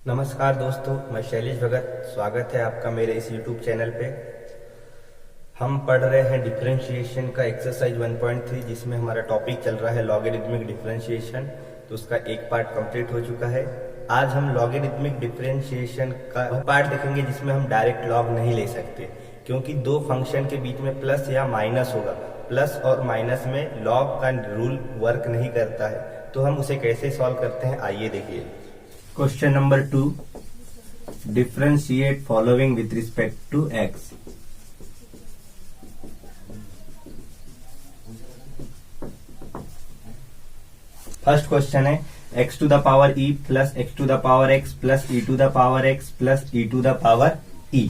नमस्कार दोस्तों, मैं शैलेश भगत। स्वागत है आपका मेरे इस YouTube चैनल पे। हम पढ़ रहे हैं डिफरेंशिएशन का एक्सरसाइज 1.3, जिसमें हमारा टॉपिक चल रहा है लॉगरिथमिक डिफरेंशिएशन। तो उसका एक पार्ट कंप्लीट हो चुका है। आज हम लॉगरिथमिक डिफरेंशिएशन का पार्ट देखेंगे जिसमें हम डायरेक्ट लॉग नहीं ले सकते, क्योंकि दो फंक्शन के बीच में प्लस या माइनस होगा। प्लस और माइनस में लॉग का रूल वर्क नहीं करता है। तो हम उसे कैसे सॉल्व करते हैं, आइए देखिए। Question number 2. Differentiate following with respect to x. First question है x to the power e plus x to the power x plus e to the power x plus e to the power e।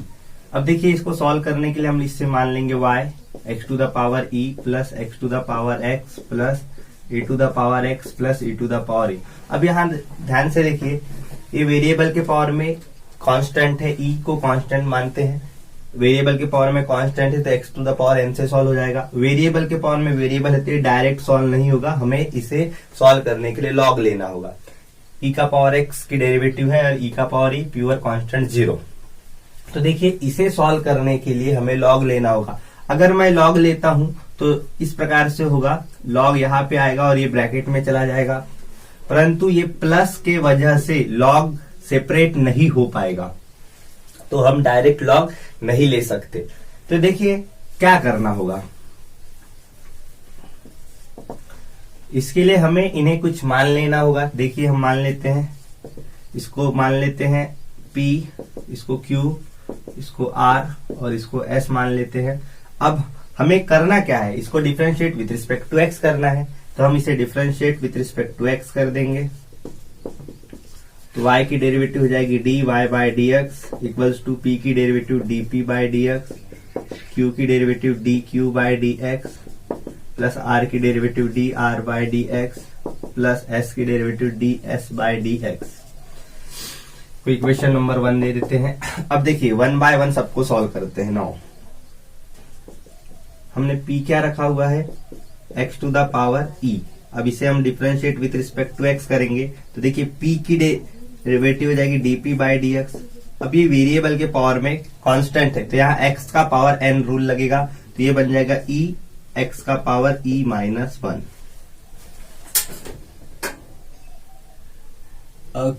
अब देखिए, इसको solve करने के लिए हम इससे मान लेंगे y x to the power e plus x to the power x plus e to the power x plus e to the power e। अब यहाँ ध्यान से देखिए, ये वेरिएबल के पावर में कांस्टेंट है, e को कांस्टेंट मानते हैं। वेरिएबल के पावर में कांस्टेंट है तो x to the power n से सॉल्व हो जाएगा। वेरिएबल के पावर में वेरिएबल है तो डायरेक्ट सॉल्व नहीं होगा, हमें इसे सॉल्व करने के लिए लॉग लेना होगा। e का पावर x की डेरिवेटिव है और e का पावर e प्योर कांस्टेंट 0। तो देखिए, इसे सॉल्व करने के लिए हमें लॉग लेना होगा। अगर मैं लॉग लेता हूं तो इस प्रकार से होगा, लॉग यहाँ पे आएगा और ये ब्रैकेट में चला जाएगा, परंतु ये प्लस के वजह से लॉग सेपरेट नहीं हो पाएगा, तो हम डायरेक्ट लॉग नहीं ले सकते। तो देखिए क्या करना होगा, इसके लिए हमें इन्हें कुछ मान लेना होगा। देखिए, हम मान लेते हैं, इसको मान लेते हैं P, इसको Q, इसको R और इसको S मान लेते हैं। अब हमें करना क्या है, इसको differentiate with respect to x करना है, तो हम इसे differentiate with respect to x कर देंगे। तो y की डेरिवेटिव हो जाएगी dy by dx equals to p की derivative dp by dx, q की derivative dq by dx plus r की derivative dr by dx plus s की डेरिवेटिव ds बाय dx को इक्वेशन नंबर 1 दे देते हैं। अब देखिए, 1 बाय 1 सबको सॉल्व करते हैं। नाउ हमने p क्या रखा हुआ है, x to the power e। अब इसे हम differentiate with respect to x करेंगे तो देखिए p की डेरिवेटिव हो जाएगी dp बाय dx। अब ये वेरिएबल के पावर में कांस्टेंट है तो यहाँ x का पावर n रूल लगेगा, तो ये बन जाएगा e x का पावर e माइनस 1।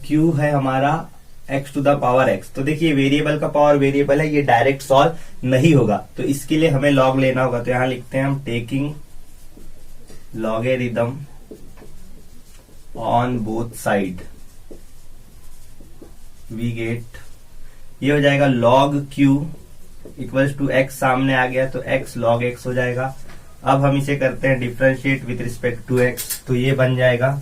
q है हमारा x to the power x। तो देखिए, वेरिएबल का पावर वेरिएबल है, ये डायरेक्ट सॉल्व नहीं होगा, तो इसके लिए हमें लॉग लेना होगा। तो यहां लिखते हैं हम taking logarithm on both side, we get, ये हो जाएगा log q equals to x, सामने आ गया तो x log x हो जाएगा। अब हम इसे करते हैं differentiate with respect to x, तो ये बन जाएगा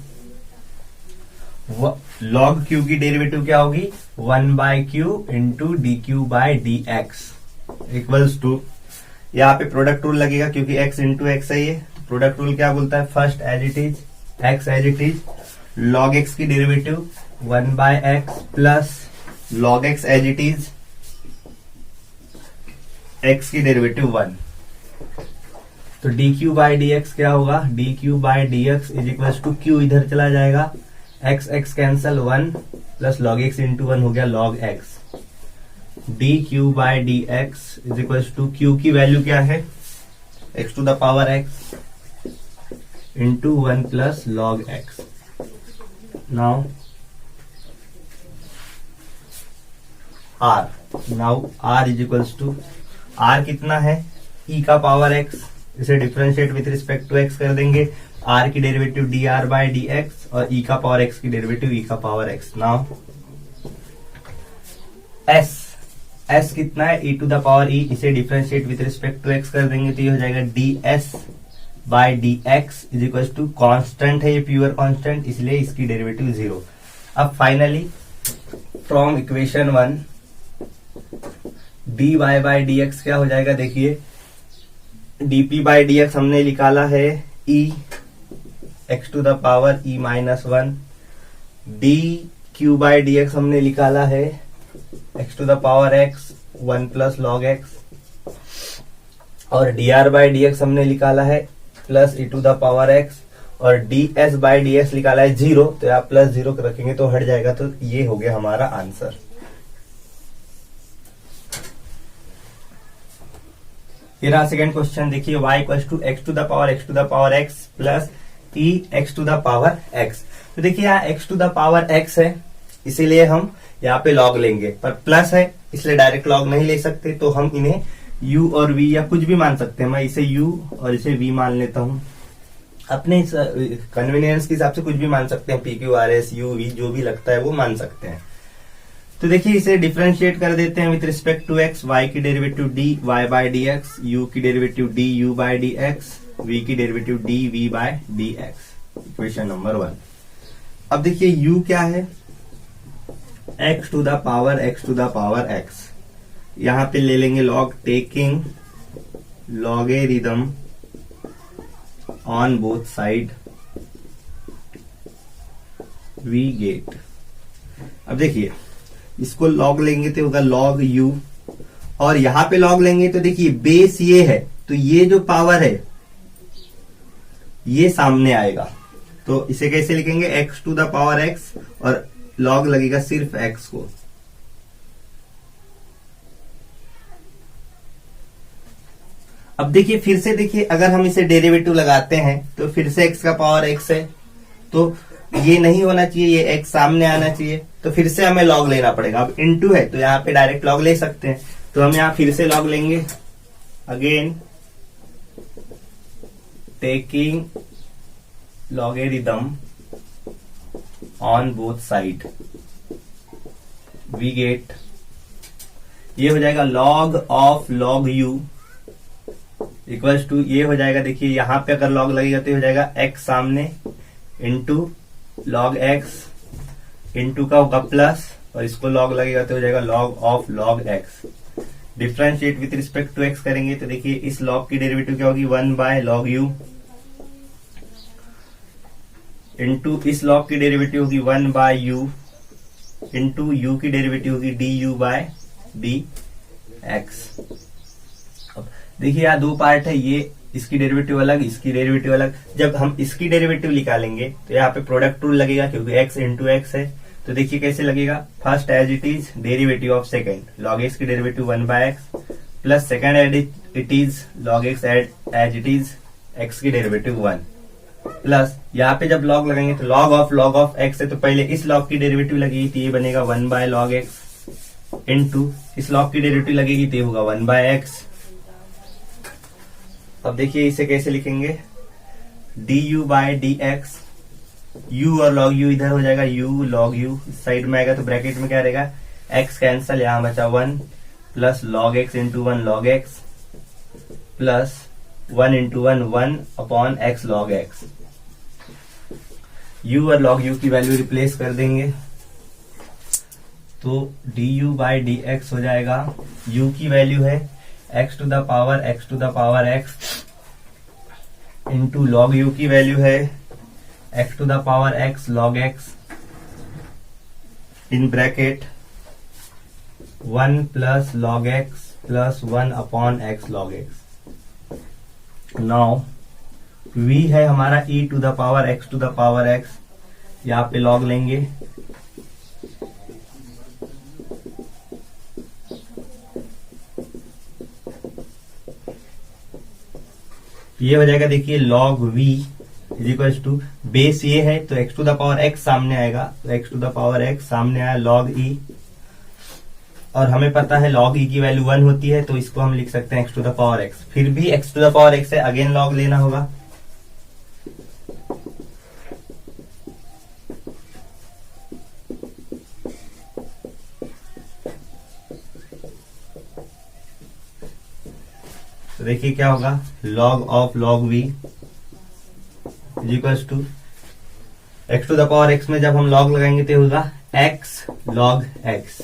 log q की डेरिवेटिव क्या होगी, 1 by q into dq by dx equals to, यहाँ पे प्रोडक्ट रूल लगेगा क्योंकि x इंटू एक्स है। ये प्रोडक्ट रूल क्या बोलता है, first as it is x as it is, log x की derivative 1 by x plus log x as it is, x की डेरिवेटिव 1। तो dq बाय dx क्या होगा, dq by dx is equals to q इधर चला जाएगा, x x cancel 1 plus log x into 1 हो गया log x, dq by dx is equals to q की वैल्यू क्या है, x to the power x into 1 plus log x। Now r is equals to, r कितना है, e का power x, इसे differentiate with respect to x कर देंगे। r की डेरिवेटिव dr बाय dx और e का पावर x की डेरिवेटिव e का पावर x। नाउ s कितना है, e to the power e, इसे differentiate with respect to x कर देंगे तो ये हो जाएगा ds by dx is equal to, constant है ये, प्योर कांस्टेंट, इसलिए इसकी डेरिवेटिव 0। अब finally from equation 1 dy by dx क्या हो जाएगा, देखिए dp बाय dx हमने निकाला है e x to the power e minus 1, dq by dx हमने निकाला है x to the power x 1 plus log x, और dr बाय dx हमने निकाला है plus e to the power x और ds बाय dx निकाला है 0, तो आप प्लस 0 रखेंगे तो हट जाएगा, तो ये हो गया हमारा आंसर। ये रहा सेकेंड क्वेश्चन। देखिए y equals to x to the power x plus e x to the power x। तो देखिए यहाँ x to the power x है, इसीलिए हम यहाँ पे log लेंगे, पर प्लस है इसलिए डायरेक्ट log नहीं ले सकते, तो हम इन्हें u और v या कुछ भी मान सकते हैं। मैं इसे u और इसे v मान लेता हूँ, अपने कन्वीनियंस के हिसाब से कुछ भी मान सकते हैं, PQRS u v जो भी लगता है वो मान सकते हैं। तो देखिए इसे डिफरेंशिएट कर देते हैं with respect to x, y की derivative dy by dx, u की derivative du by dx, v की derivative dv by dx। Equation number 1। अब देखिए u क्या है, x to the power x। यहां पे ले लेंगे log, taking logarithm on both side we get। अब देखिए इसको log लेंगे तो होगा log u, और यहां पे log लेंगे तो देखिए बेस ये है, तो ये जो पावर है ये सामने आएगा, तो इसे कैसे लिखेंगे, x to the power x और log लगेगा सिर्फ x को। अब देखिए फिर से देखिए, अगर हम इसे डेरिवेटिव लगाते हैं तो फिर से x का पावर x है, तो ये नहीं होना चाहिए, ये x सामने आना चाहिए, तो फिर से हमें log लेना पड़ेगा। अब इनटू है तो यहाँ पे डायरेक्ट log ले सकते हैं, तो हम यहाँ फिर से log लेंगे, again taking logarithm on both side we get, ये हो जाएगा log of log u equals to, ये हो जाएगा देखिए यहां पे अगर log लगेगा तो ये हो जाएगा x सामने इंटू log x इंटू का होगा प्लस, और इसको log लगेगा तो हो जाएगा log of log x। Differentiate with respect to x करेंगे तो देखिए इस log की डेरिवेटिव क्या होगी, 1 बाय log u इंटू इस log की डेरिवेटिव होगी 1 बाय u इंटू u की डेरिवेटिव होगी du बाय dx। अब देखिए यहाँ दो पार्ट है, ये इसकी डेरिवेटिव अलग, इसकी डेरिवेटिव अलग। जब हम इसकी डेरिवेटिव निकालेंगे तो यहाँ पे प्रोडक्ट रूल लगेगा, क्योंकि x इंटू एक्स है। तो देखिए कैसे लगेगा, first as it is derivative of second log x की derivative 1 by x plus second as it is log x as it is x की डेरिवेटिव 1 प्लस यहाँ पे जब log लगाएंगे तो log ऑफ x है, तो पहले इस log की डेरिवेटिव लगेगी तो ये बनेगा 1 बाय log x इंटू इस log की डेरिवेटिव लगेगी तो ये होगा 1 बाय x। अब देखिए इसे कैसे लिखेंगे, du बाय dx, u और log u इधर हो जाएगा, u log u इस साइड में आएगा, तो ब्रैकेट में क्या रहेगा, x कैंसल, यहां बचा 1 plus log x into 1 log x plus 1 into 1 upon x log x। u और log u की वैल्यू रिप्लेस कर देंगे तो du बाय dx हो जाएगा, u की वैल्यू है x to the power x into log u की वैल्यू है x to the power x log x in bracket 1 plus log x plus 1 upon x log x। Now v है हमारा e to the power x to the power x, यहाँ पे log लेंगे ये हो जाएगा, देखिए log v is equal to, base ये है तो x to the power x सामने आएगा, तो x to the power x सामने आया log e, और हमें पता है log e की वैल्यू 1 होती है, तो इसको हम लिख सकते हैं x to the power x। फिर भी x to the power x है, अगेन log लेना होगा, तो देखिए क्या होगा, log of log v is equal to x to the power x में जब हम log लगाएंगे तो होगा x log x।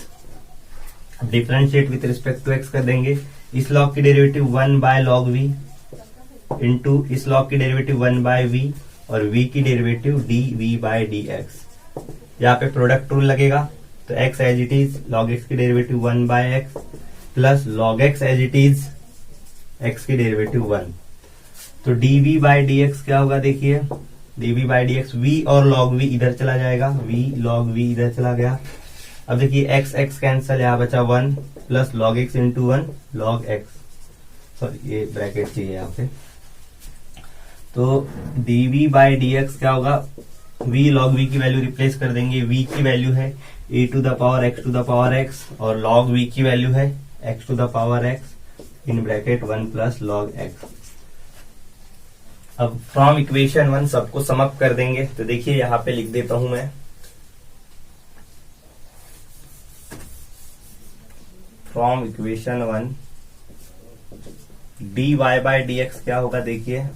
Differentiate with respect to x कर देंगे, इस log की derivative 1 by log v into इस log की डेरिवेटिव 1 बाय v और v की डेरिवेटिव dv बाय dx। यहाँ पे प्रोडक्ट रूल लगेगा तो x as it is log x की derivative 1 by x plus log x as it is x की डेरिवेटिव 1, तो dv बाय dx क्या होगा, देखिए d v by d x, we और लॉग वी इधर चला जाएगा, वी लॉग वी इधर चला गया। अब देखिए एक्स एक्स कैंसल, यहाँ बचा 1 plus log x into 1 log x, sorry ये ब्रैकेट चाहिए यहाँ पे। तो डीवी बाई डी एक्स क्या होगा, v log v की वैल्यू रिप्लेस कर देंगे, v की वैल्यू है e to the power x to the power x और log v की वैल्यू है x to the power x in bracket 1 plus log x। अब फ्रॉम इक्वेशन 1 सबको सम अप कर देंगे। तो देखिए यहां पे लिख देता हूं मैं, from equation 1 dy by dx क्या होगा, देखिए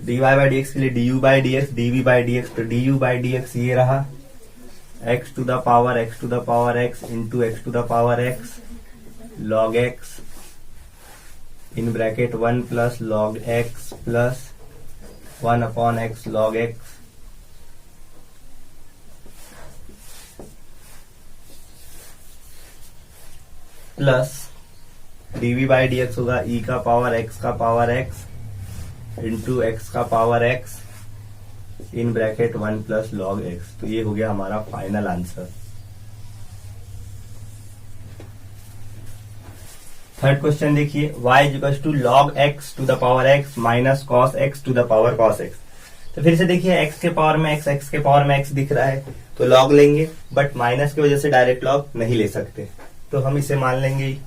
dy बाई डी एक्स के लिए du by d x, dv by d x, तो du बाई डी एक्स ये रहा x to the power x into x to the power x log x in bracket 1 plus log x plus 1 upon x log x plus dv by d x होगा e का power x into x का power x in bracket 1 plus log x। तो ये हो गया हमारा final answer. Third question देखिए, y equals to log x to the power x minus cos x to the power cos x। तो फिर से देखिए x के पावर में x के पावर में x दिख रहा है तो log लेंगे, बट माइनस की वजह से डायरेक्ट log नहीं ले सकते, तो हम इसे मान लेंगे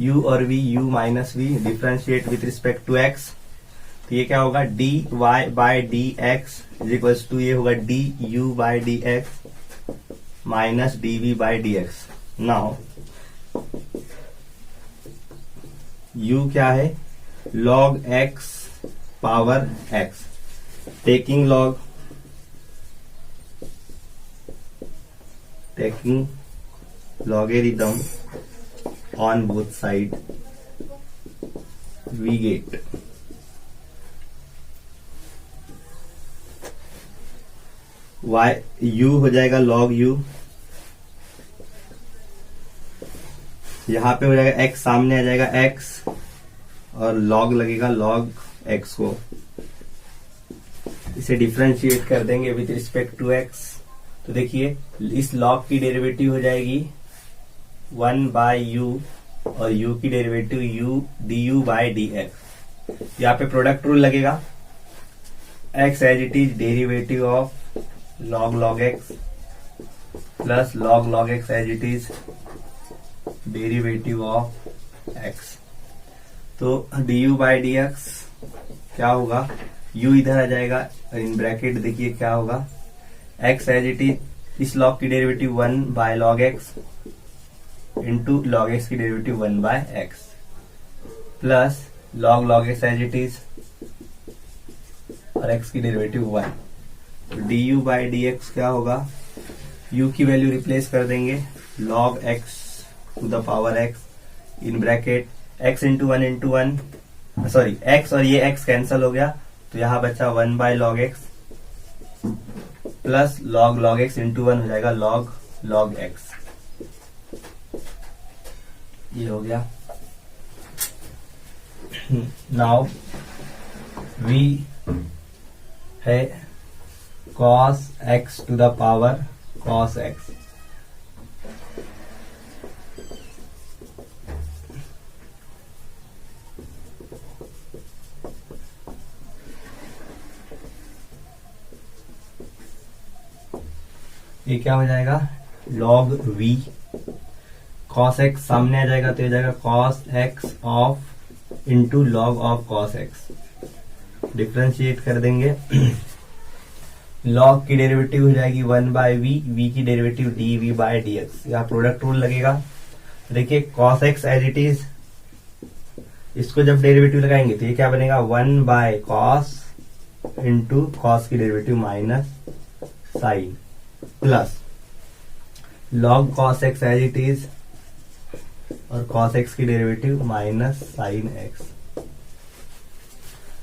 u और v, u माइनस v differentiate with respect to x। तो ये क्या होगा, dy by d x is equals to ये होगा du by d x minus dv by d x. Now u क्या है, log x पावर x, टेकिंग logarithm on both side we get y u हो जाएगा log u, यहां पे हो जाएगा x, सामने आ जाएगा x और log लगेगा log x को, इसे डिफरेंशिएट कर देंगे विथ रिस्पेक्ट टू x। तो देखिए इस log की डेरिवेटिव हो जाएगी 1 बाई यू और u की derivative u du by d x. यहाँ पे प्रोडक्ट रूल लगेगा, x as it is derivative of log x plus log x as it is derivative of x। तो du बाई डी एक्स क्या होगा, u इधर आ जाएगा, इन ब्रैकेट देखिए क्या होगा, x एज इट इज इस log की derivative 1 by log x into log x की derivative 1 by x plus log x as it is और x की डेरिवेटिव 1। तो du बाई डी एक्स क्या होगा, u की वैल्यू रिप्लेस कर देंगे log x to the power x in bracket x into 1 into 1, sorry x और ये x कैंसल हो गया, तो यहां बचा 1 by log x plus log x into 1 हो जाएगा log x। ये हो गया। नाउ v है cos x to the power cos x, ये क्या हो जाएगा log v, cos x सामने आ जाएगा तो ये जाएगा cos x of into log of cos x, differentiate कर देंगे log की डेरिवेटिव हो जाएगी 1 बाय v की डेरिवेटिव dv बाय dx, यहाँ प्रोडक्ट रूल लगेगा। देखिए cos x as it is, इसको जब डेरिवेटिव लगाएंगे तो ये क्या बनेगा 1 बाय cos इंटू cos की derivative minus sine plus log cos x as it is और cos x की डेरिवेटिव माइनस साइन x।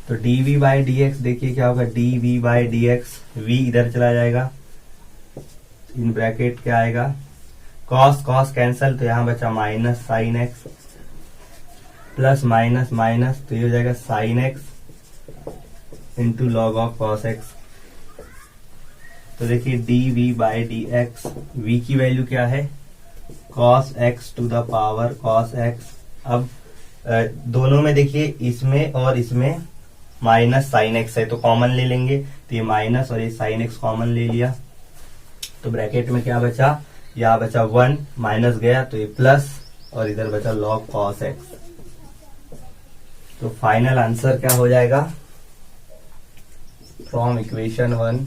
तो dv बाई डी एक्स देखिए क्या होगा, dv by d x, v इधर चला जाएगा, इन ब्रैकेट क्या आएगा cos कैंसल, तो यहां बचा minus sine x plus minus minus, तो ये हो जाएगा sine x into log of cos x. तो देखिए d v by d x, v की वैल्यू क्या है cos x to the power cos x. अब दोनों में देखिए इसमें और इसमें माइनस साइन एक्स है तो कॉमन ले लेंगे, तो ये माइनस और ये साइन एक्स कॉमन ले लिया, तो ब्रैकेट में क्या बचा, यहाँ बचा 1 माइनस गया तो ये प्लस और इधर बचा लॉग कॉस एक्स। तो फाइनल आंसर क्या हो जाएगा from equation 1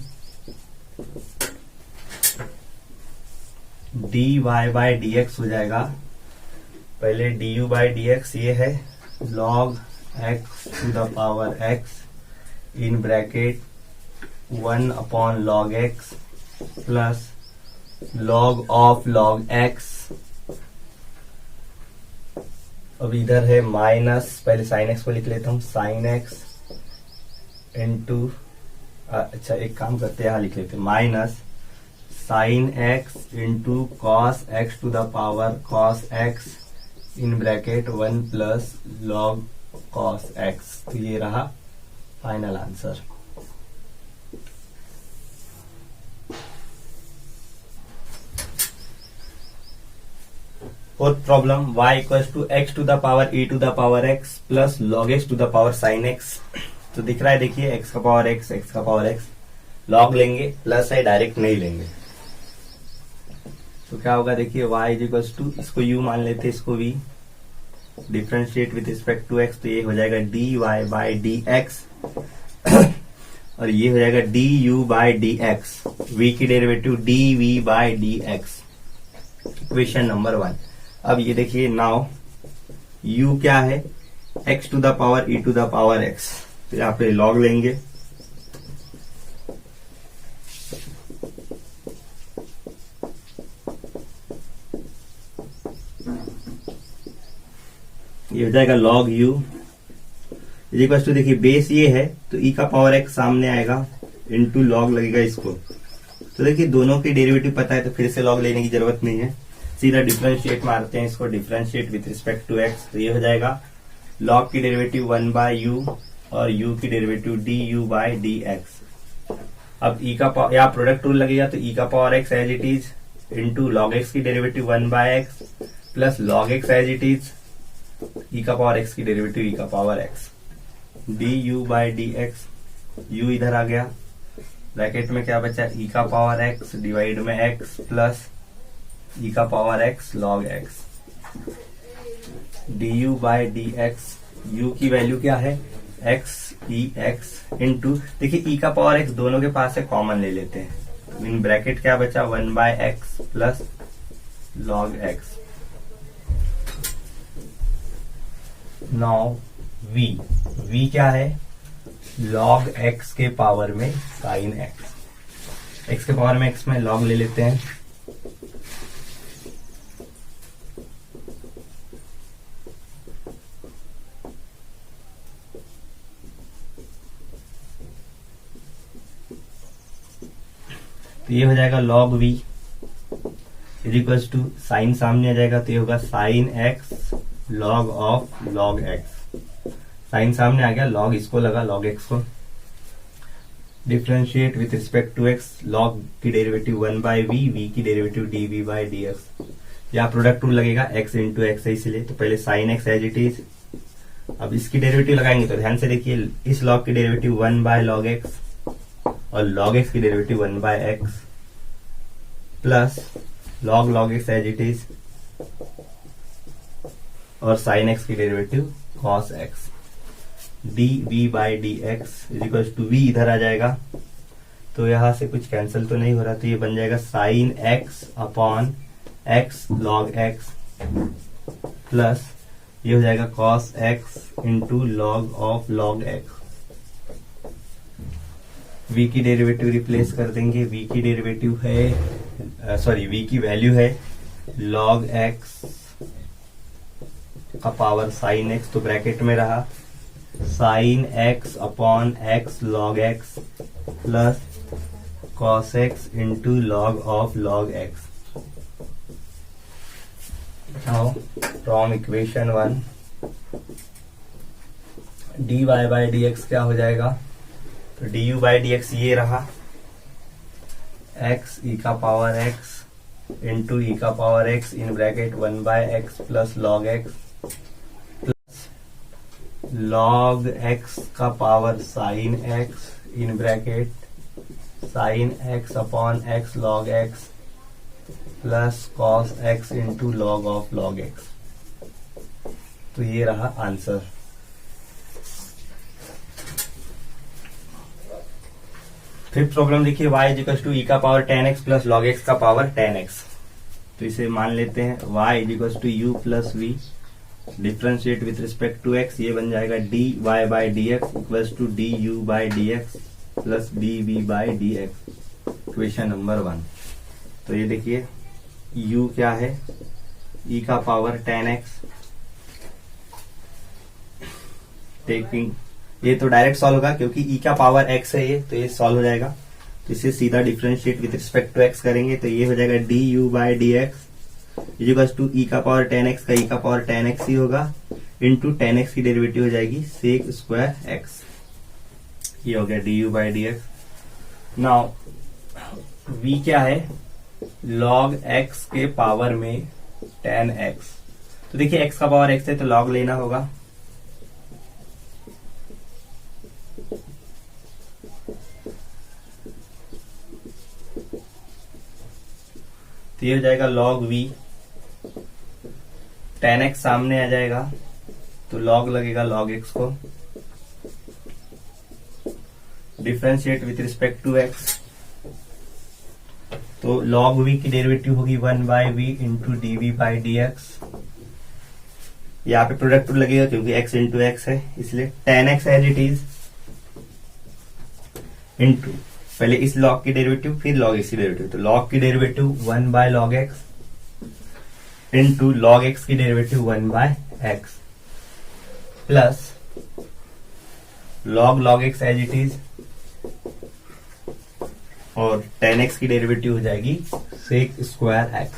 d y by d x हो जाएगा, पहले d u by d x ये है log x to the power x in bracket 1 upon log x plus log of log x. अब इधर है माइनस, पहले साइन एक्स को लिख लेता हूं, साइन एक्स इंटू, अच्छा एक काम करते हैं, यहां लिख लेते हैं minus sine x into cos x to the power cos x in bracket 1 plus log cos x. तो ये रहा final answer. Fourth problem y equals to x to the power e to the power x plus log x to the power sine x। तो दिख रहा है देखिए x का power x, x का पावर x, लॉग लेंगे plus है, direct नहीं लेंगे। तो क्या होगा देखिए y इज इक्वल्स टू, इसको u मान लेते हैं, इसको v, differentiate with respect to x, तो ये हो जाएगा dy बाई डी एक्स और ये हो जाएगा du by d x, v की derivative dv by d x, equation number 1। अब ये देखिए नाउ u क्या है x to the power e to the power x, तो यहाँ पे लॉग लेंगे, ये हो जाएगा log u is equal to, देखिए बेस ये है तो e का पावर x सामने आएगा इनटू लॉग लगेगा इसको। तो देखिए दोनों की डेरिवेटिव पता है तो फिर से लॉग लेने की जरूरत नहीं है, सीधा डिफरेंशिएट मारते हैं इसको, differentiate with respect to x, तो ये हो जाएगा लॉग की डेरिवेटिव 1 बाय u और u की डेरिवेटिव du बाय dx। अब e का यहाँ प्रोडक्ट रूल लगेगा तो e का power x as it is into log x की derivative 1 by x plus log x as it is e का पावर x की डेरिवेटिव e का power x du by dx, u इधर आ गया, ब्रैकेट में क्या बचा e का पावर x डिवाइड में x प्लस e का power x log x du by dx, u की वैल्यू क्या है x e x इंटू, देखिए e का पावर x दोनों के पास है, कॉमन ले लेते हैं, इन ब्रैकेट क्या बचा 1 by x plus log x। Now v क्या है log x के पावर में sin x के पावर में x में log ले लेते हैं, तो ये हो जाएगा log v is equals to, sine सामने आ जाएगा तो ये होगा sine x log of log x, sine सामने आ गया, लॉग इसको लगा log x को, differentiate with respect to x, log की डेरिवेटिव 1 बाय v की डेरिवेटिव dv बाय dx, यहाँ प्रोडक्ट रूल लगेगा x इंटू एक्स है इसलिए, तो पहले sine x as it is, अब इसकी डेरिवेटिव लगाएंगे तो ध्यान से देखिए इस लॉग की डेरिवेटिव 1 बाय log x और log x की derivative 1 by x plus log x as it is और साइन x की derivative cos x dv by d x is equal to, v इधर आ जाएगा तो यहां से कुछ कैंसिल तो नहीं हो रहा, तो ये बन जाएगा sine x upon x log x plus ये हो जाएगा cos x into log of log x। v की डेरिवेटिव रिप्लेस कर देंगे, v की डेरिवेटिव है v की वैल्यू है log x का पावर साइन x, तो ब्रैकेट में रहा sine x upon x log x plus cos x into log of log x। Now from equation 1 dy by dx क्या हो जाएगा तो d u by d x ये रहा, एक्स ई का पावर एक्स इंटू ई का power x in bracket 1 by x plus log x plus log x का power sine x in bracket sine x upon x log x plus cos x into log of log x. तो ये रहा answer. Fifth problem देखिए, y equals to e का power 10x plus log x का power 10x। तो इसे मान लेते हैं y equals to u plus v, differentiate with respect to x, ये बन जाएगा dy by d x equals to d u by d x plus d v by d x, equation number 1। तो ये देखिए u क्या है, e का power 10x, taking ये तो डायरेक्ट सॉल्व होगा क्योंकि e का पावर x है ये, तो ये सॉल्व हो जाएगा। तो इसे सीधा differentiate with respect to x करेंगे, तो ये हो जाएगा d u by d x equals to e का पावर 10x का ई का पावर 10x ही होगा, इंटू 10x की डेरिवेटिव हो जाएगी सेक स्क्वायर एक्स। ये हो गया D u by d x. Now v क्या है, log x के पावर में 10x। तो देखिए x का पावर x है तो log लेना होगा, तो ये हो जाएगा log v, 10x सामने आ जाएगा तो log लगेगा log x को, differentiate with respect to x, तो log v की डेरिवेटिव होगी 1 by v into d v by d x. यहाँ पे प्रोडक्ट लगेगा क्योंकि x इंटू एक्स है, इसलिए 10x as it is into पहले इस log की डेरिवेटिव फिर log x की डेरिवेटिव, तो log की derivative 1 by log x into log x की derivative 1 by x plus log x as it is, और 10x की डेरिवेटिव हो जाएगी सेक स्क्वायर x।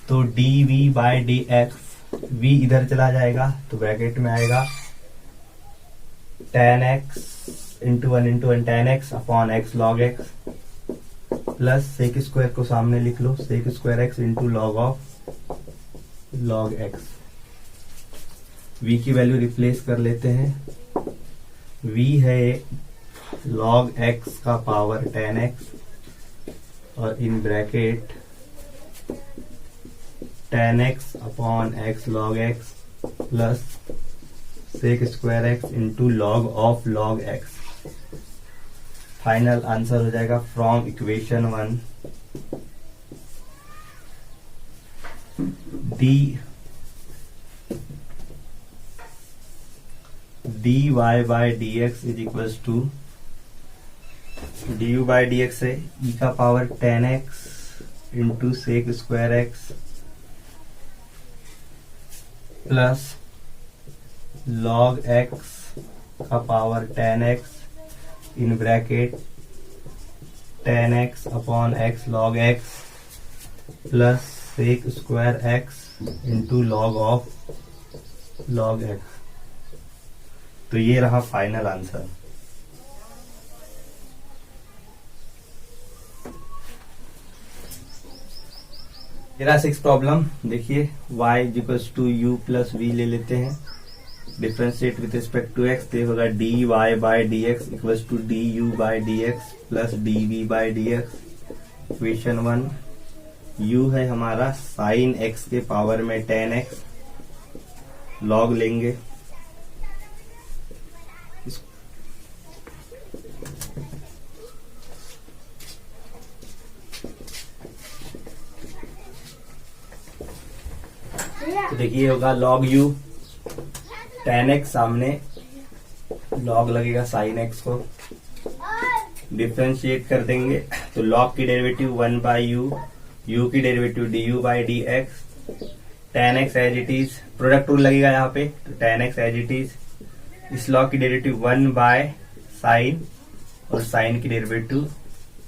तो d v by d x, v इधर चला जाएगा तो ब्रैकेट में आएगा 10x into 1 10x upon x log x plus sec square को सामने लिख लो, sec square x into log of log x। v की वैल्यू रिप्लेस कर लेते हैं, v है log x का पावर 10x और in bracket 10x upon x log x plus sec square x into log of log x। Final answer हो जाएगा from equation 1 dy by d x is equals to d u by d x है e का power 10x into sec square x plus log x का power 10x in bracket 10x upon x log x plus sec square x into log of log x। तो ये रहा final answer. मेरा 6 problem देखिए, y equals to u plus v ले लेते हैं, differentiate with respect to x, तो होगा d y by d x equals to d u by d x plus d v by d x. Equation 1, u है हमारा sign x के power में 10x, log लेंगे, तो देखिए होगा log u, 10x सामने log लगेगा sin x को, डिफरेंशिएट कर देंगे तो log की डेरिवेटिव 1 बाई यू, u की derivative d u by d x, 10x as it is, product rule लगेगा यहाँ पे, तो 10x एज इट इज, इस log की डेरिवेटिव 1 बाय साइन और साइन की derivative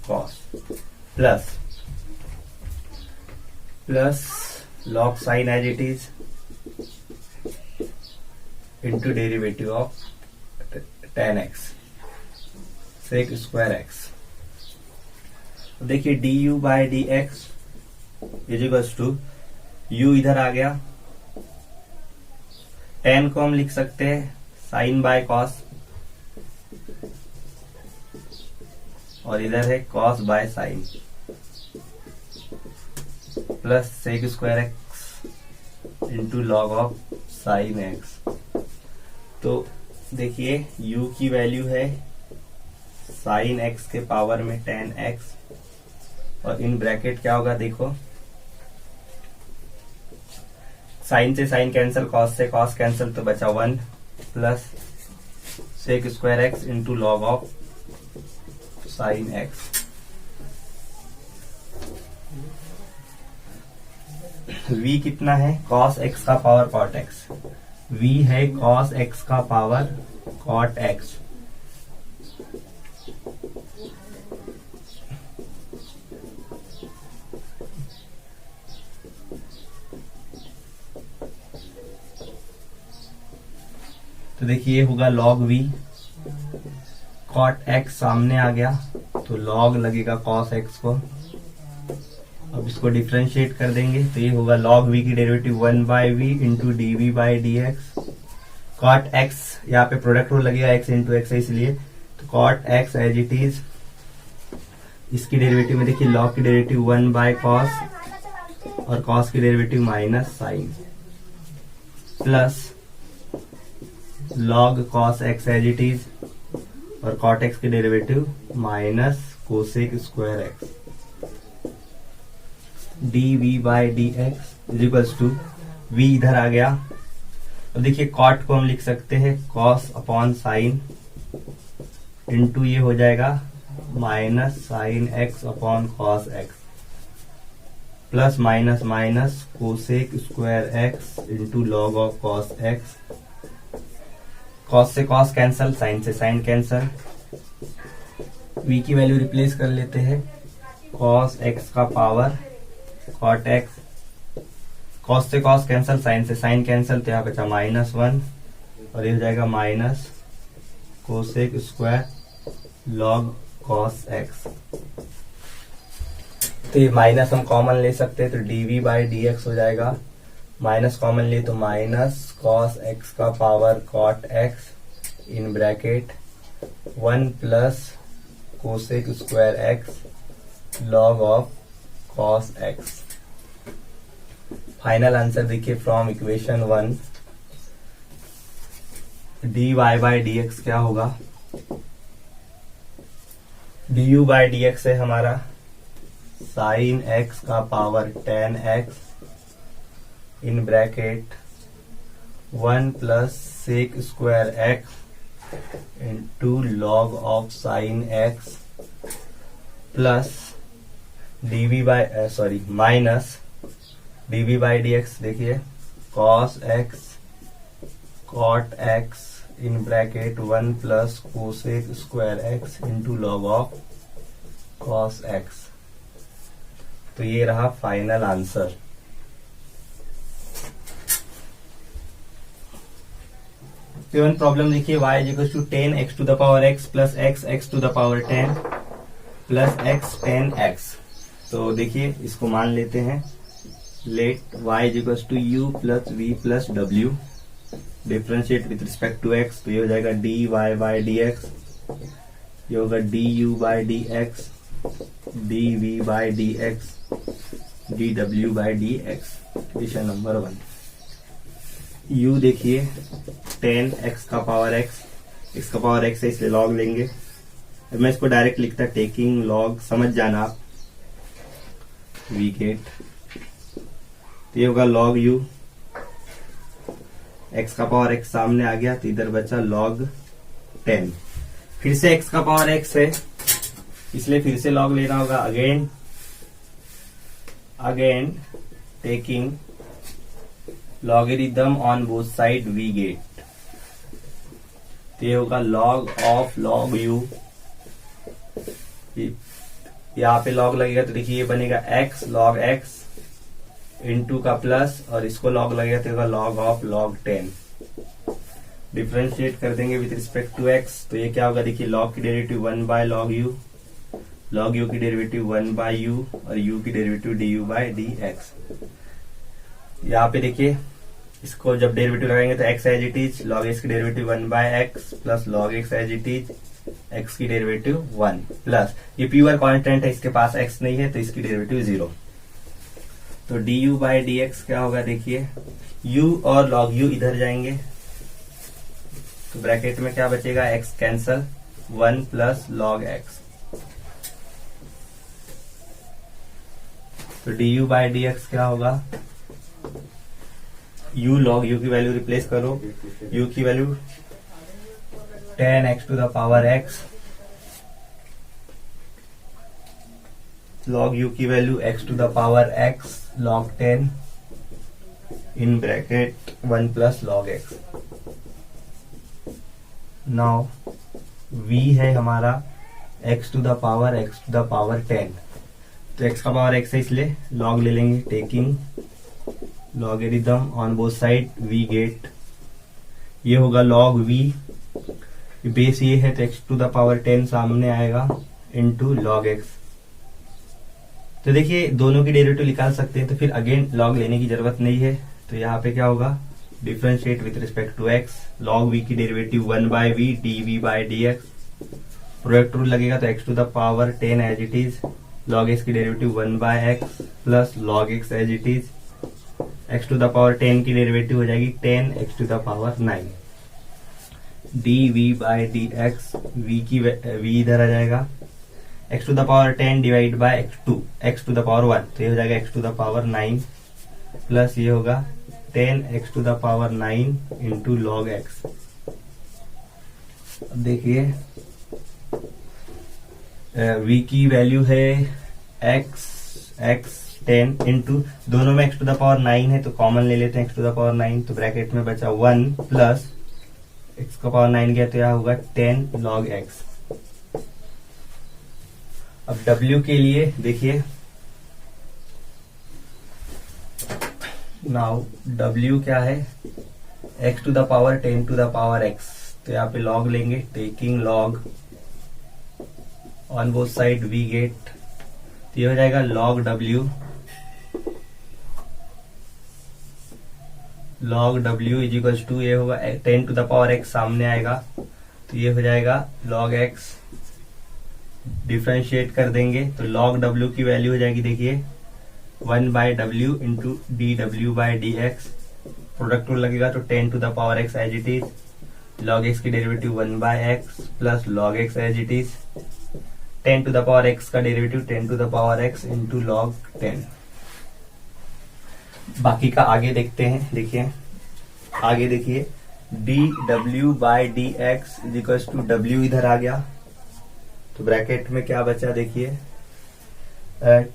cos plus log sin as it is into derivative of 10x। Sec square x. देखिए d u by D x is equals to u इधर आ गया, ten को हम लिख सकते हैं साइन बाय कॉस, और इधर है cos by sine, plus sec square x into log of sine x. तो देखिए u की वैल्यू है साइन एक्स के पावर में टेन एक्स, और इन ब्रैकेट क्या होगा देखो, साइन से साइन कैंसिल, कॉस से कॉस कैंसिल, तो बचा one, plus sec square x into log of sine x. v कितना है, कॉस एक्स का पावर कॉट एक्स, v है कॉस एक्स का पावर कॉट एक्स, तो देखिए होगा लॉग v, कॉट एक्स सामने आ गया तो लॉग लगेगा कॉस एक्स को। अब इसको डिफरेंशिएट कर देंगे तो ये होगा लॉग v की derivative 1 by v into d v by d x. Cot x यहाँ पे प्रोडक्ट रूल लगेगा, एक्स इंटू एक्स है इसलिए, तो cot x as it is, इसकी डेरिवेटिव में देखिए लॉग की डेरिवेटिव 1 बाय कॉस और कॉस की derivative minus sine, plus log cos x as it is और कॉट एक्स की derivative minus cosec square x, d v by d x is equals to v इधर आ गया। अब देखिए कॉट को हम लिख सकते हैं कॉस अपॉन साइन इंटू ये हो जाएगा minus sine x upon cos x, plus minus minus cosec square x into log of cos x. Cos से कॉस कैंसल, साइन से साइन कैंसल, वी की वैल्यू रिप्लेस कर लेते हैं, कॉस एक्स का पावर कॉट एक्स, कॉस से cos cancel, sign से sign cancel, तो यहाँ बचा माइनस वन, और ये हो जाएगा minus cosec square log cos x. तो ये माइनस हम कॉमन ले सकते हैं, तो डीवी बाई डी एक्स हो जाएगा, माइनस कॉमन ले तो माइनस कॉस एक्स का power cot x in bracket 1 plus cosec square x log of cos x. Final answer देखिए from equation 1, d y by d x क्या होगा, d u by d x है हमारा sine x का power ten x in bracket 1 plus sec square x into log of sine x, plus d v by sorry minus d v by d x, देखिए cos x cot x in bracket 1 plus cosec square x into log of cos x. तो ये रहा final answer. Seven problem देखिए, y is equal to 10 x to the power x plus x to the power 10 plus x 10x। तो देखिए इसको मान लेते हैं, let y is equal to u plus v plus w, differentiate with respect to x, तो ये हो जाएगा dy बाई dx, ये होगा du by dx, dv by dx, dw by dx। Question number 1। u देखिए 10x का power x का power x है इसलिए लॉग लेंगे। अब मैं इसको डायरेक्ट लिखता टेकिंग लॉग, समझ जाना आप, वी गेट, तो ये होगा लॉग u, x का पावर x सामने आ गया तो इधर बचा लॉग 10, फिर से x का पावर x है इसलिए फिर से लॉग लेना होगा, again taking logarithm on both side we get, तो ये होगा लॉग ऑफ लॉग u, यहाँ पे लॉग लगेगा तो देखिए ये बनेगा x लॉग x इंटू का प्लस, और इसको लॉग लगेगा तो होगा लॉग ऑफ लॉग 10। डिफरेंशिएट कर देंगे विथ रिस्पेक्ट टू एक्स, तो ये क्या होगा देखिए, लॉग की derivative 1 by log u, log u की डेरिवेटिव 1 बाय यू और यू की derivative d u by D x. यहाँ पे देखिए इसको जब डेरिवेटिव लगाएंगे तो x as it is, log x की derivative 1 by x plus log x as it is, x की डेरिवेटिव 1 प्लस ये प्योर कांस्टेंट है, इसके पास एक्स नहीं है तो इसकी डेरिवेटिव 0। तो d u by D x क्या होगा देखिए, u और log u इधर जाएंगे तो ब्रैकेट में क्या बचेगा, x cancel, 1 plus log x। तो d u by D x क्या होगा, u log u की वैल्यू रिप्लेस करो, u की value 10x to the power x, log u की value x to the power x log 10 in bracket 1 plus log x। Now v है हमारा x to the power 10, तो x का power x है इसलिए log ले लेंगे, taking logarithm on both side v get, ये होगा log v, बेस ये है तो x टू द पावर 10 सामने आएगा इनटू log x। तो देखिए दोनों की डेरिवेटिव निकाल सकते हैं, तो फिर अगेन log लेने की जरूरत नहीं है। तो यहाँ पे क्या होगा, differentiate with respect to x, log v की derivative 1 by v d v by D x, product rule लगेगा तो x to the power 10 as it is, log x की derivative 1 by x plus log x as it is, x to the power 10 की derivative हो जाएगी 10 x to the power 9, d v by D x, v इधर आ जाएगा, x to the power 10 divide by x to the power 1, तो ये हो जाएगा x to the power 9 plus ये होगा 10 x to the power 9 into log x। अब देखिए v की वैल्यू है x 10 इंटू, दोनों में x टू द पावर 9 है तो कॉमन ले लेते हैं x टू द पावर 9, तो ब्रैकेट में बचा 1 प्लस x का पावर 9 गया तो यह होगा 10 log x। अब w के लिए देखिए, नाउ w क्या है, x to the power 10 to the power x, तो यहाँ पे log लेंगे, taking log on both side v get, तो ये हो जाएगा log w is equals to, ये होगा 10 टू द पावर x सामने आएगा तो ये हो जाएगा log x, डिफरेंशिएट कर देंगे तो log w की वैल्यू हो जाएगी देखिए 1 by w into d W by D x, product rule लगेगा तो 10 to the power x as it is, log x की derivative 1 by x plus log x as it is, 10 to the power x का derivative 10 to the power x into log 10। बाकी का आगे देखते हैं, देखिए आगे देखिए, D W by D x is equals to W इधर आ गया तो ब्रैकेट में क्या बचा देखिए,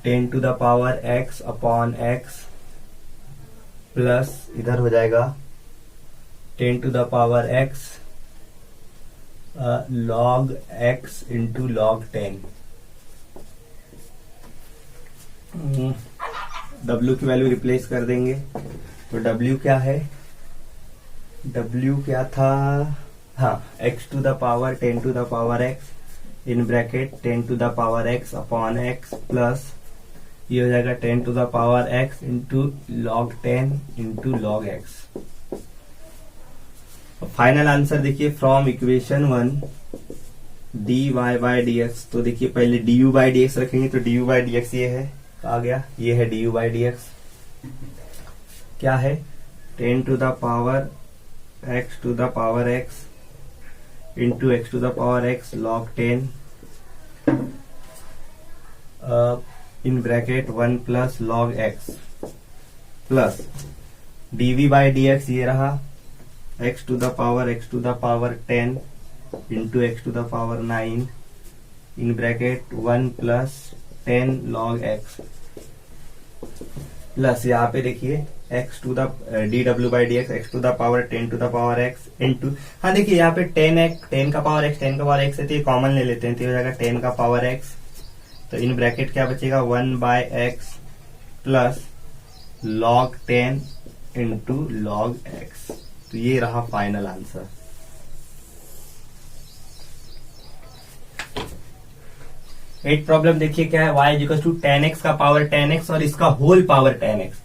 10 to the power x upon x plus इधर हो जाएगा 10 to the power x log x into log 10। w की वैल्यू रिप्लेस कर देंगे तो w क्या है, w क्या था, हाँ x to the power 10 to the power x in bracket 10 to the power x upon x plus ये हो जाएगा 10 to the power x into log 10 into log x। Final answer देखिए, from equation 1 dy by dx, तो देखिए पहले du by dx रखेंगे तो du by dx ये है, आ गया, ये है du बाय dx, क्या है 10 to the power x to the power x into x to the power x log 10 in bracket 1 plus log x plus dv by dx ये रहा x to the power 10 into x to the power 9 in bracket 1 plus 10 log x plus यहाँ पे देखिए x to the d डब्ल्यू by d x, x to the power 10 to the power x into, हाँ देखिए यहाँ पे 10 का power x है तो ये कॉमन ले लेते हैं तो ये हो जाएगा 10 का पावर x, तो इन ब्रैकेट क्या बचेगा 1 by x plus log 10 into log x, तो ये रहा फाइनल आंसर। एट प्रॉब्लम देखिए क्या है, y equal to ten x का पावर टेन एक्स और इसका whole power ten x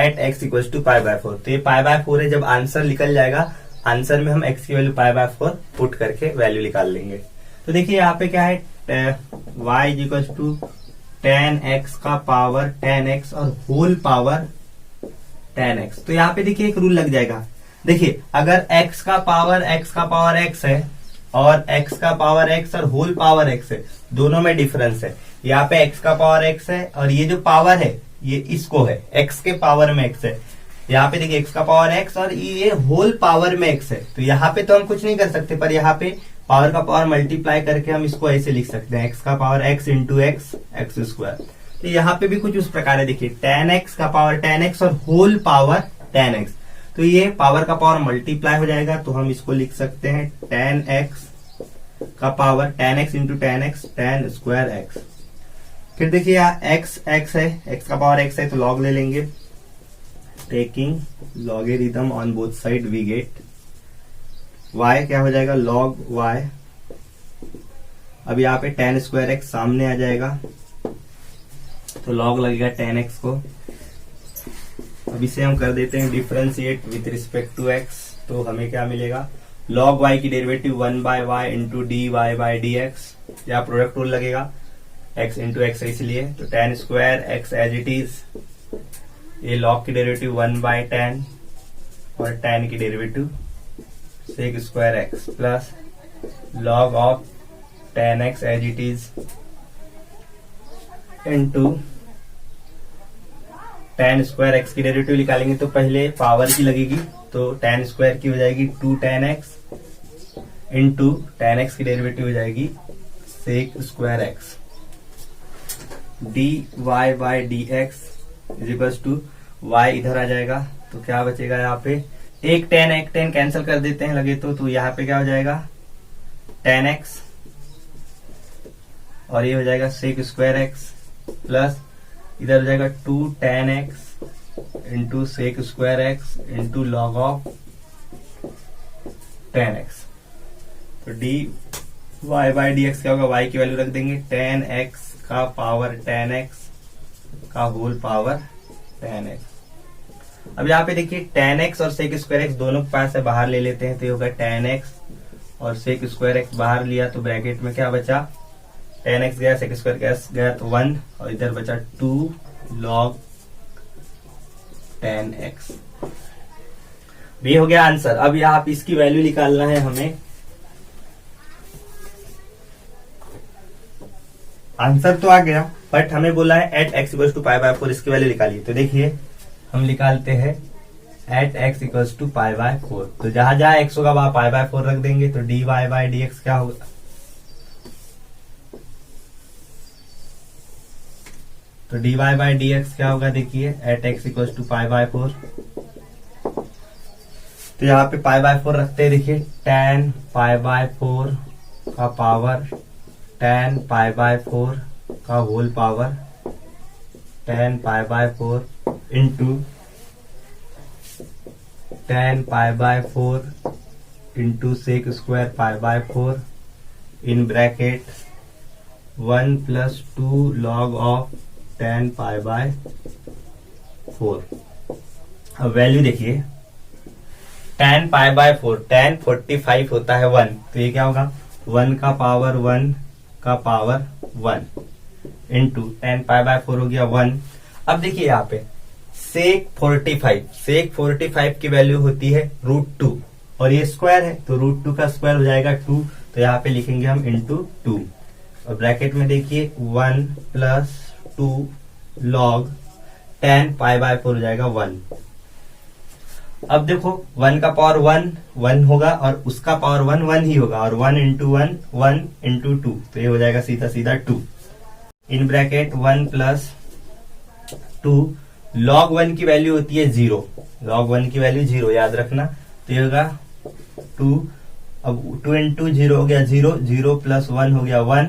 at x equal to pi by four. तो ये पाई बाय फोर है, जब आंसर निकल जाएगा आंसर में हम x की value pi by four put करके वैल्यू निकाल लेंगे। तो देखिए यहाँ पे क्या है, y equal to ten x का पावर टेन एक्स और होल पावर टेन एक्स। तो यहाँ पे देखिए एक रूल लग जाएगा, देखिए अगर x का पावर x है और x का पावर x और होल पावर x है, दोनों में डिफरेंस है। यहाँ पे x का पावर x है और ये जो पावर है ये इसको है, x के पावर में x है। यहाँ पे देखिए x का पावर x और ये होल पावर में x है। तो यहाँ पे तो हम कुछ नहीं कर सकते, पर यहाँ पे पावर का पावर मल्टीप्लाई करके हम इसको ऐसे लिख सकते हैं, x का power x into x x square. तो यहाँ पे भी कुछ उस प्रकार है, देखिए टेन एक्स का पावर टेन एक्स और होल पावर टेन एक्स। तो ये पावर का पावर मल्टीप्लाई हो जाएगा, तो हम इसको लिख सकते हैं टेन एक्स का power ten x into tan x tan square x. फिर देखिए यहाँ एक्स एक्स है, एक्स का पावर एक्स है तो लॉग ले लेंगे, taking logarithm on both side we get y क्या हो जाएगा log y। अब यहाँ पे टेन स्क्वायर एक्स सामने आ जाएगा तो log लगेगा टेन एक्स को। अब इसे हम कर देते हैं differentiate with respect to x, तो हमें क्या मिलेगा log y की derivative one by y into d y by d x, या प्रोडक्ट रूल लगेगा x इंटू एक्स है इसलिए। तो tan square x as it is, ये log की डेरिवेटिव वन बाय टेन और टेन की derivative sec square x plus log of ten x as it is into tan square x की derivative निकालेंगे तो पहले पावर की लगेगी, तो टेन स्क्वायर की हो जाएगी two ten x into tan x की डेरिवेटिव हो जाएगी sec square x d y by d x is equal to y इधर आ जाएगा। तो क्या बचेगा यहाँ पे, एक टेन कैंसिल कर देते हैं लगे तो यहाँ पे क्या हो जाएगा टेन एक्स और ये हो जाएगा सेक स्क्वायर एक्स प्लस इधर हो जाएगा two ten x into sec square x into log of ten x. तो d y by d x क्या होगा, वाई की वैल्यू रख देंगे टेन एक्स का पावर टेन एक्स का होल पावर टेन एक्स। अब यहाँ पे देखिए टेन एक्स और सेक स्क्वायर एक्स दोनों के पास से बाहर ले लेते हैं, तो ये होगा टेन एक्स और सेक स्क्वायर एक्स बाहर लिया तो ब्रैकेट में क्या बचा टेन एक्स गया सेक स्क्वायर एक्स गया तो वन और इधर बचा टू लॉग टेन एक्स। ये हो गया आंसर। अब यहाँ पे इसकी वैल्यू निकालना है हमें। आंसर तो आ गया बट हमें बोला है at x equal to pi by four इसकी वैल्यू निकालिए। तो देखिए हम निकालते हैं at x equal to pi by four, तो जहां जहां एक्स होगा वहां पाई बाय फोर रख देंगे। तो d y by d x क्या होगा, तो d y by d x क्या होगा देखिए at x equal to pi by four. तो यहाँ पे पाई बाय फोर रखते हैं, देखिए टेन पाई बाय फोर का power ten pi by four का whole power ten pi by four into ten pi by four into sec square pi by four in bracket one plus two log of ten pi by four. अब value देखिए ten pi by four, ten 45 होता है one, तो ये क्या होगा one का power one का power one into ten pi by four हो गया वन। अब देखिए यहाँ पे सेक 45 की वैल्यू होती है रूट टू और ये स्क्वायर है तो रूट टू का स्क्वायर हो जाएगा टू, तो यहाँ पे लिखेंगे हम इंटू टू और ब्रैकेट में देखिए one plus two log ten pi by four हो जाएगा वन। अब देखो वन का पावर वन होगा और उसका पावर वन ही होगा और वन इंटू टू, तो ये हो जाएगा सीधा सीधा two in bracket one plus two log one की वैल्यू होती है जीरो, लॉग वन की वैल्यू जीरो याद रखना, तो ये होगा टू। अब टू इंटू जीरो हो गया जीरो, जीरो प्लस वन हो गया वन,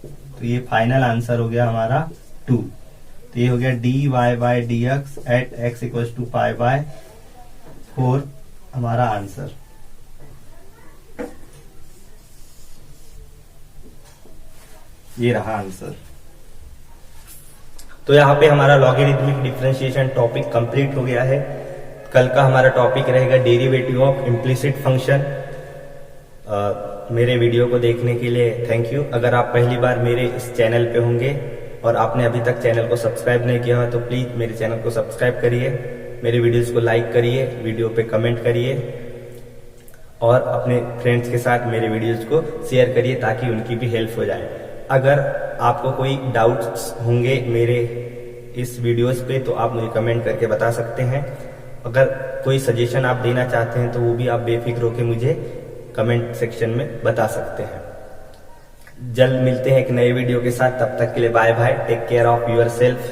तो ये फाइनल आंसर हो गया हमारा टू। तो ये हो गया d y by d x at x equal to pi by four हमारा आंसर। ये रहा आंसर। तो यहाँ पे हमारा लॉगरिथमिक डिफरेंशिएशन टॉपिक कंप्लीट हो गया है। कल का हमारा टॉपिक रहेगा डेरिवेटिव ऑफ इम्प्लिसिट फंक्शन। मेरे वीडियो को देखने के लिए थैंक यू। अगर आप पहली बार मेरे इस चैनल पे होंगे और आपने अभी तक चैनल को सब्सक्राइब नहीं किया हो तो प्लीज मेरे चैनल को सब्सक्राइब करिए, मेरे वीडियोस को लाइक करिए, वीडियो पे कमेंट करिए और अपने फ्रेंड्स के साथ मेरे वीडियोस को शेयर करिए ताकि उनकी भी हेल्प हो जाए। अगर आपको कोई डाउट्स होंगे मेरे इस वीडियोस पे तो आप मुझे कमेंट करके बता सकते हैं। अगर कोई सजेशन आप देना चाहते हैं तो वो भी आप बेफिक्र होकर मुझे कमेंट सेक्शन में बता सकते हैं। जल्द मिलते हैं एक नए वीडियो के साथ, तब तक के लिए bye bye, take care of your self.